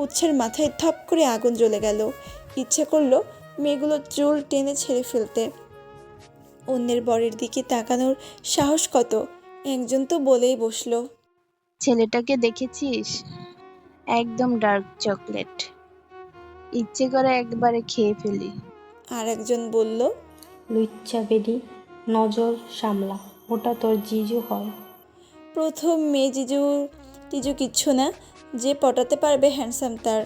উৎসার মাথায় থপ করে আগুন জ্বলে গেল। ইচ্ছে করলো মেয়েগুলোর চুল টেনে ছেড়ে ফেলতে। অন্যের বরের দিকে তাকানোর সাহস কত! একজন তো বলেই বসলো, ছেলেটাকে দেখেছিস? একদম ডার্ক চকলেট, ইচ্ছে করে একবারে খেয়ে ফেলি। আর একজন বলল, লুচ্চা বেডি, নজর সামলা, ওটা তোর জিজু হয়। প্রথম মেয়ে জিজু টিজু কিচ্ছু না, যে পটাতে পারবে হ্যান্ডসাম তার।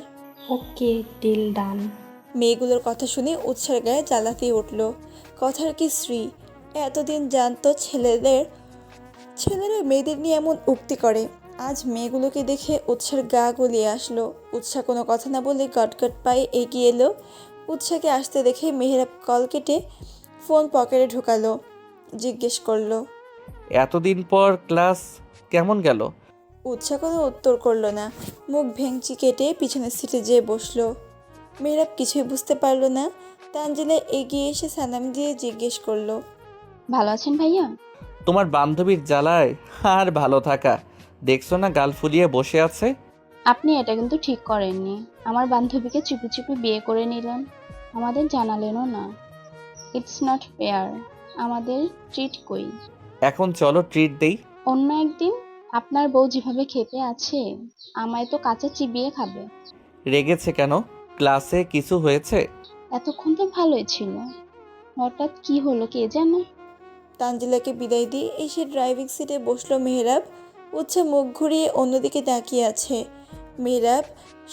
ওকে, ডিল ডান। মেয়েগুলোর কথা শুনে উৎসার গায়ে জ্বালা দিয়ে উঠল। কথার কি শ্রী! এতদিন জানতো ছেলেরা মেয়েদের নিয়ে এমন উক্তি করে। আজ মেয়েগুলোকে দেখে উৎসার গা গলিয়ে আসলো। উৎসা কোনো কথা না বলে গটগট পায়ে এগিয়ে এলো। উৎসাকে আসতে দেখে মেহেরাব কল কেটে ফোন পকেটে ঢুকালো। জিজ্ঞেস করলো, এতদিন পর ক্লাস কেমন গেল? উৎসা কোনো উত্তর করলো না। মুখ ভেঙচি কেটে পিছনের সিটে যেয়ে বসলো। মেহেরাব কিছুই বুঝতে পারলো না। তানজিলা এগিয়ে এসে সালাম দিয়ে জিজ্ঞেস করলো, ভালো আছেন ভাইয়া? তোমার বান্ধবীর জ্বালায় আর ভালো থাকা, দেখছো না গাল ফুলিয়ে বসে আছে। আপনি এটা কিন্তু ঠিক করেননি। আমার বান্ধবীকে চুপি চুপি বিয়ে করে নিলেন, আমাদের জানালেনও না। It's not fair. আমাদের ট্রিট কই? এখন চলো ট্রিট দেই। অন্য একদিন। আপনার বউ যেভাবে খেপে আছে, আমায় তো কাঁচা চিবিয়ে খাবে। রেগেছে কেন? ক্লাসে কিছু হয়েছে? এতক্ষণ তো ভালোই ছিল, হঠাৎ কি হলো কে জানে। তানজিলাকে বিদায় দিয়ে এসে ড্রাইভিং সিটে বসলো মেহেরাব। উৎসা মুখ ঘুরিয়ে অন্যদিকে তাকিয়ে আছে। মেহেরাব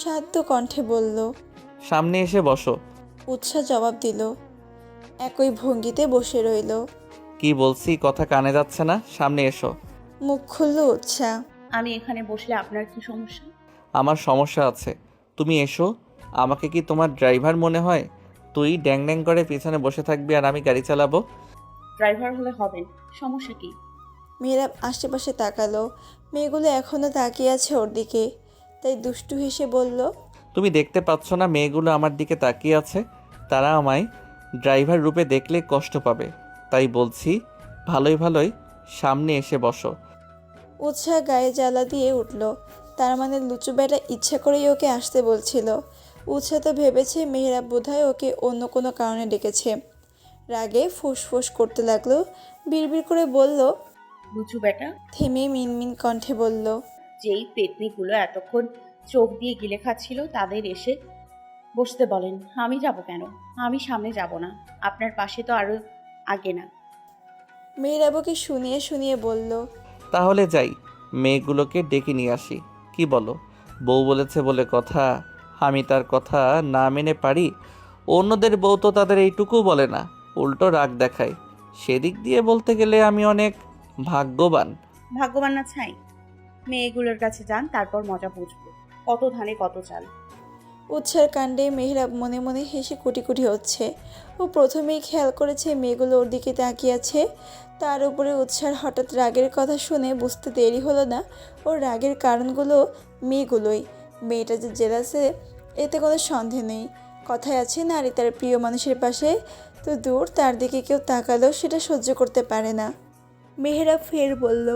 শান্ত কণ্ঠে বলল, সামনে এসে বসো। উৎসা জবাব দিল। একই ভঙ্গিতে বসে রইল। কি বলছি কথা কানে যাচ্ছে না? সামনে এসো। মুখ খুলল উৎসা। আমি এখানে বসলে আপনার কি সমস্যা? আমার সমস্যা আছে। তুমি এসো। আমাকে কি তোমার ড্রাইভার মনে হয়? তুই ড্যাং ড্যাং করে পিছনে বসে থাকবি আর আমি গাড়ি চালাবো। ড্রাইভার হলে হবেন, সমস্যা কি? মেহেরাব আশেপাশে তাকালো। মেয়েগুলো এখনও তাকিয়ে আছে ওর দিকে। তাই দুষ্টু হেসে বলল, তুমি দেখতে পাচ্ছ না মেয়েগুলো আমার দিকে তাকিয়ে আছে? তারা আমায় ড্রাইভার রূপে দেখলে কষ্ট পাবে। তাই বলছি ভালোই ভালোই সামনে এসে বসো। উৎসাহ গায়ে জ্বালা দিয়ে উঠল। তার মানে লুচু বেটা ইচ্ছা করেই ওকে আসতে বলছিল। উৎসাহ তো ভেবেছে মেহেরাব বোধহয় ওকে অন্য কোনো কারণে ডেকেছে। রাগে ফুসফুস করতে লাগলো। বিড়বিড় করে বলল, লুচু বেটা, থেমে মিনমিন কণ্ঠে বলল, যেই পেতনিগুলো এতক্ষণ চোখ দিয়ে গিলে খাচ্ছিল তাদের এসে বসতে বলেন। আমি যাব কেন? আমি সামনে যাব না, আপনার পাশে তো আরো আগে না। মেহেরাব ওকে শুনিয়ে শুনিয়ে বলল, তাহলে যাই, মেয়েগুলোকে ডেকে নিয়ে আসি। কি বলো? বউ বলেছে বলে কথা, আমি তার কথা না মেনে পারি? অন্যদের বউ তো তাদের এইটুকু বলে না, উল্টো রাগ দেখায়। সেদিক দিয়ে বলতে গেলে আমি অনেক ভাগ্যবান। ভাগ্যবান না ছাই, মেয়েগুলোর কাছে যান, তারপর মজা বুঝবো। কত ধানে কত চাল। উৎসার কাণ্ডে মেহেরাব মনে মনে হেসে কুটি কুটি হচ্ছে। ও প্রথমেই খেয়াল করেছে মেয়েগুলো ওর দিকে তাকিয়ে আছে। তার উপরে উৎসার হঠাৎ রাগের কথা শুনে বুঝতে দেরি হলো না ওর রাগের কারণগুলো মেয়েগুলোই। মেয়েটা যে জেলাসে এতে কোনো সন্দেহ নেই। কথায় আছে, নারী তার প্রিয় মানুষের পাশে তো দূর, তার দিকে কেউ তাকালেও সেটা সহ্য করতে পারে না। মেহেরাব ফের বলল,